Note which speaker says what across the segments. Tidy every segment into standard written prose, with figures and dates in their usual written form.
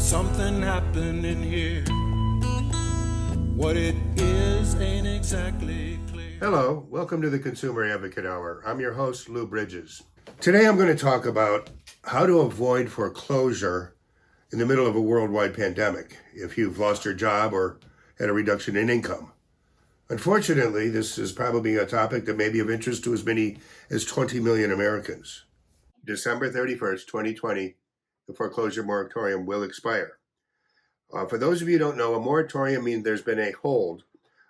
Speaker 1: Something happening here. What it is ain't exactly clear.
Speaker 2: Hello, welcome to the Consumer Advocate Hour. I'm your host, Lou Brydges. Today I'm going to talk about how to avoid foreclosure in the middle of a worldwide pandemic if you've lost your job or had a reduction in income. Unfortunately, this is probably a topic that may be of interest to as many as 20 million Americans. December 31st, 2020, the foreclosure moratorium will expire. For those of you who don't know, a moratorium means there's been a hold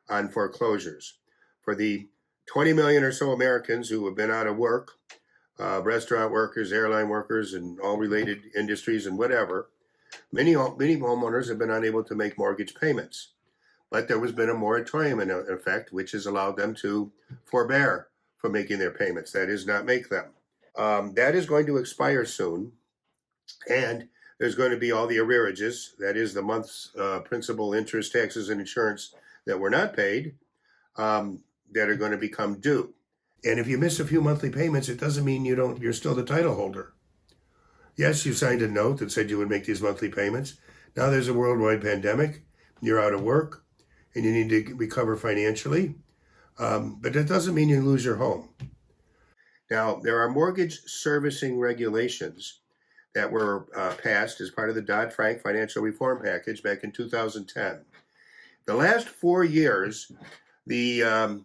Speaker 2: on foreclosures. For the 20 million or so Americans who have been out of work, restaurant workers, airline workers, and all related industries and whatever, many homeowners have been unable to make mortgage payments. But there has been a moratorium in effect, which has allowed them to forbear from making their payments. That is, not make them. That is going to expire soon, and there's going to be all the arrearages, that is the month's principal, interest, taxes, and insurance that were not paid, that are going to become due. And if you miss a few monthly payments, it doesn't mean you're still the title holder. Yes, you signed a note that said you would make these monthly payments. Now there's a worldwide pandemic, you're out of work, and you need to recover financially. But that doesn't mean you lose your home. Now, there are mortgage servicing regulations that were passed as part of the Dodd-Frank financial reform package back in 2010. The last 4 years, the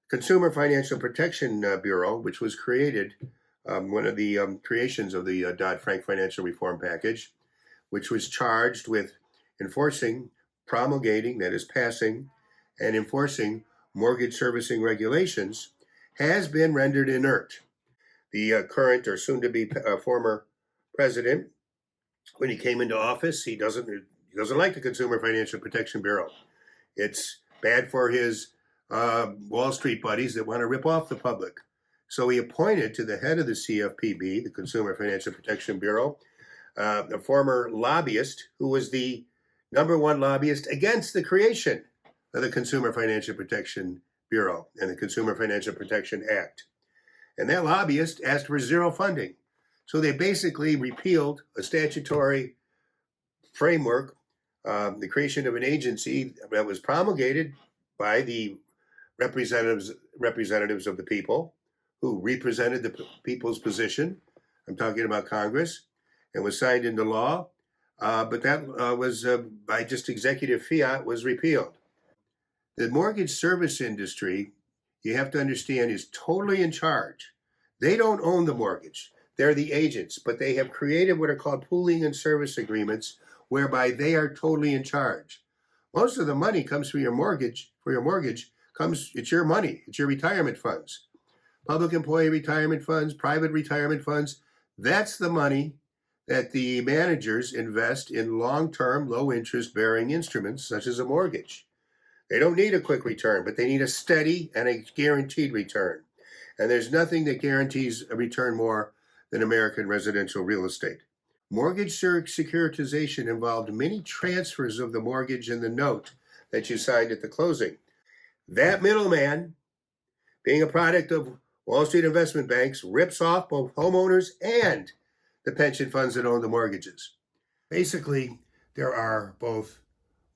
Speaker 2: Consumer Financial Protection Bureau, which was created, one of the creations of the Dodd-Frank financial reform package, which was charged with enforcing, promulgating, that is passing, and enforcing mortgage servicing regulations, has been rendered inert. The current or soon-to-be former president, when he came into office, he doesn't like the Consumer Financial Protection Bureau. It's bad for his Wall Street buddies that want to rip off the public. So he appointed to the head of the CFPB, the Consumer Financial Protection Bureau, a former lobbyist who was the #1 lobbyist against the creation of the Consumer Financial Protection Bureau and the Consumer Financial Protection Act. And that lobbyist asked for zero funding. So they basically repealed a statutory framework, the creation of an agency that was promulgated by the representatives of the people who represented the people's position. I'm talking about Congress, and was signed into law. But that was by just executive fiat was repealed. The mortgage service industry, you have to understand, is totally in charge. They don't own the mortgage. They're the agents, but they have created what are called pooling and service agreements, whereby they are totally in charge. Most of the money comes from your mortgage. It's your money. It's your retirement funds. Public employee retirement funds, private retirement funds. That's the money that the managers invest in long-term, low-interest bearing instruments, such as a mortgage. They don't need a quick return, but they need a steady and a guaranteed return. And there's nothing that guarantees a return more than American residential real estate. Mortgage securitization involved many transfers of the mortgage and the note that you signed at the closing. That middleman, being a product of Wall Street investment banks, rips off both homeowners and the pension funds that own the mortgages. Basically, there are both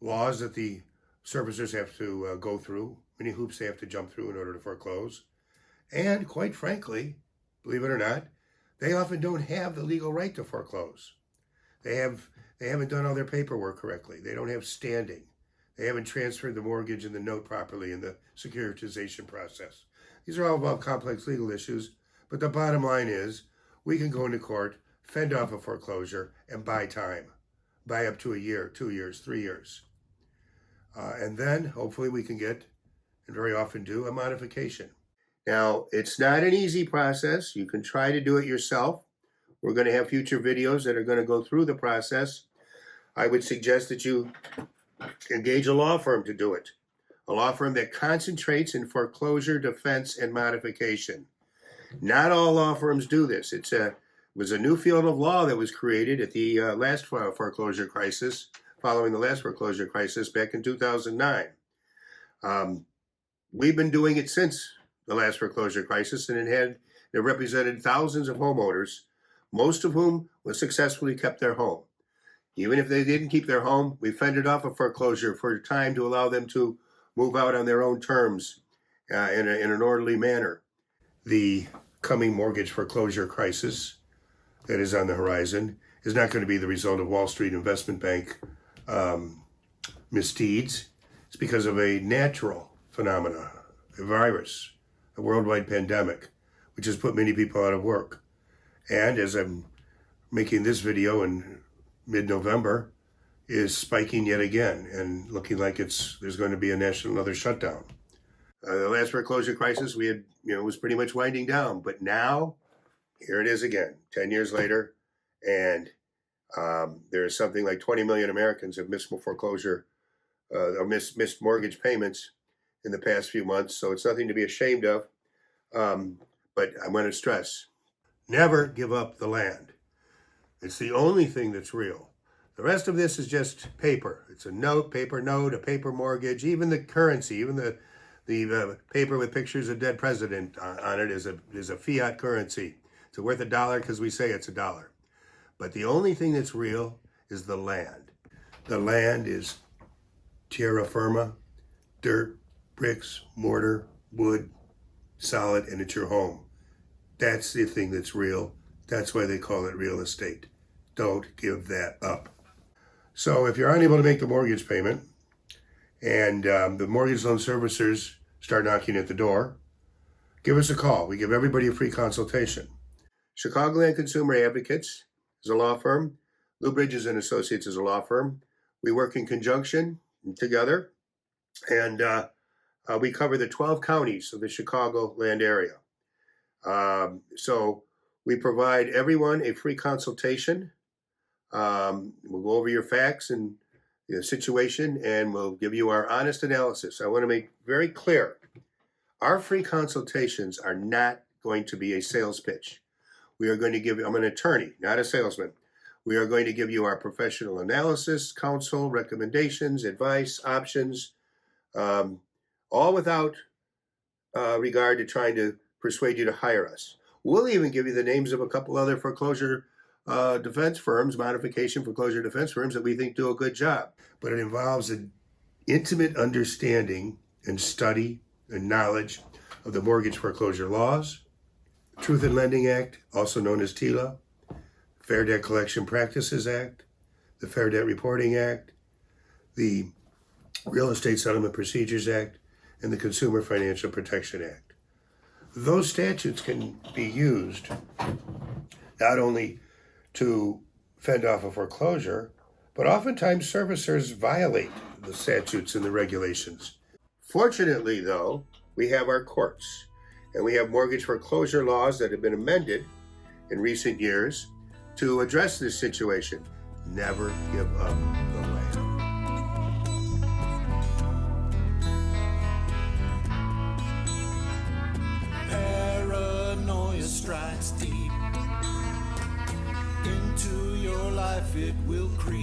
Speaker 2: laws that the servicers have to go through, many hoops they have to jump through in order to foreclose, and quite frankly, believe it or not, they often don't have the legal right to foreclose. They haven't done all their paperwork correctly. They don't have standing. They haven't transferred the mortgage and the note properly in the securitization process. These are all about complex legal issues, but the bottom line is we can go into court, fend off a foreclosure, and buy time. Buy up to a year, 2 years, 3 years. And then hopefully we can get, and very often do, a modification. Now, it's not an easy process. You can try to do it yourself. We're going to have future videos that are going to go through the process. I would suggest that you engage a law firm to do it. A law firm that concentrates in foreclosure, defense, and modification. Not all law firms do this. It was a new field of law that was created at the last foreclosure crisis, following the last foreclosure crisis back in 2009. We've been doing it since the last foreclosure crisis, and it represented thousands of homeowners, most of whom successfully kept their home. Even if they didn't keep their home, we fended off a foreclosure for a time to allow them to move out on their own terms in an orderly manner. The coming mortgage foreclosure crisis that is on the horizon is not going to be the result of Wall Street investment bank misdeeds. It's because of a natural phenomenon, a virus, a worldwide pandemic, which has put many people out of work. And as I'm making this video in mid-November, is spiking yet again and looking like there's going to be another shutdown. The last foreclosure crisis we had, was pretty much winding down, but now here it is again, 10 years later, and there's something like 20 million Americans have missed foreclosure or missed mortgage payments in the past few months, so it's nothing to be ashamed of. But I want to stress, never give up the land. It's the only thing that's real. The rest of this is just paper. It's a paper note, a paper mortgage, even the currency, even the paper with pictures of dead president on it is a fiat currency. It's worth $1 because we say it's $1. But the only thing that's real is the land. The land is terra firma, dirt, bricks, mortar, wood, solid, and it's your home. That's the thing that's real. That's why they call it real estate. Don't give that up. So if you're unable to make the mortgage payment and the mortgage loan servicers start knocking at the door, give us a call. We give everybody a free consultation. Chicagoland Consumer Advocates is a law firm. Lou Brydges Associates is a law firm. We work in conjunction together, and we cover the 12 counties of the Chicagoland area. So we provide everyone a free consultation. We'll go over your facts and the situation, and we'll give you our honest analysis. I want to make very clear, our free consultations are not going to be a sales pitch. We are going to give you, I'm an attorney, not a salesman. We are going to give you our professional analysis, counsel, recommendations, advice, options, all without regard to trying to persuade you to hire us. We'll even give you the names of a couple other foreclosure defense firms, modification foreclosure defense firms that we think do a good job. But it involves an intimate understanding and study and knowledge of the mortgage foreclosure laws, Truth in Lending Act, also known as TILA, Fair Debt Collection Practices Act, the Fair Debt Reporting Act, the Real Estate Settlement Procedures Act, and the Consumer Financial Protection Act. Those statutes can be used not only to fend off a foreclosure, but oftentimes servicers violate the statutes and the regulations. Fortunately, though, we have our courts, and we have mortgage foreclosure laws that have been amended in recent years to address this situation. Never give up the land.
Speaker 1: Paranoia strikes deep into your life, it will creep.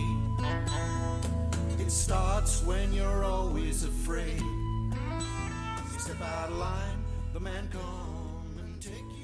Speaker 1: It starts when you're always afraid. You step out of line, the man come and take you.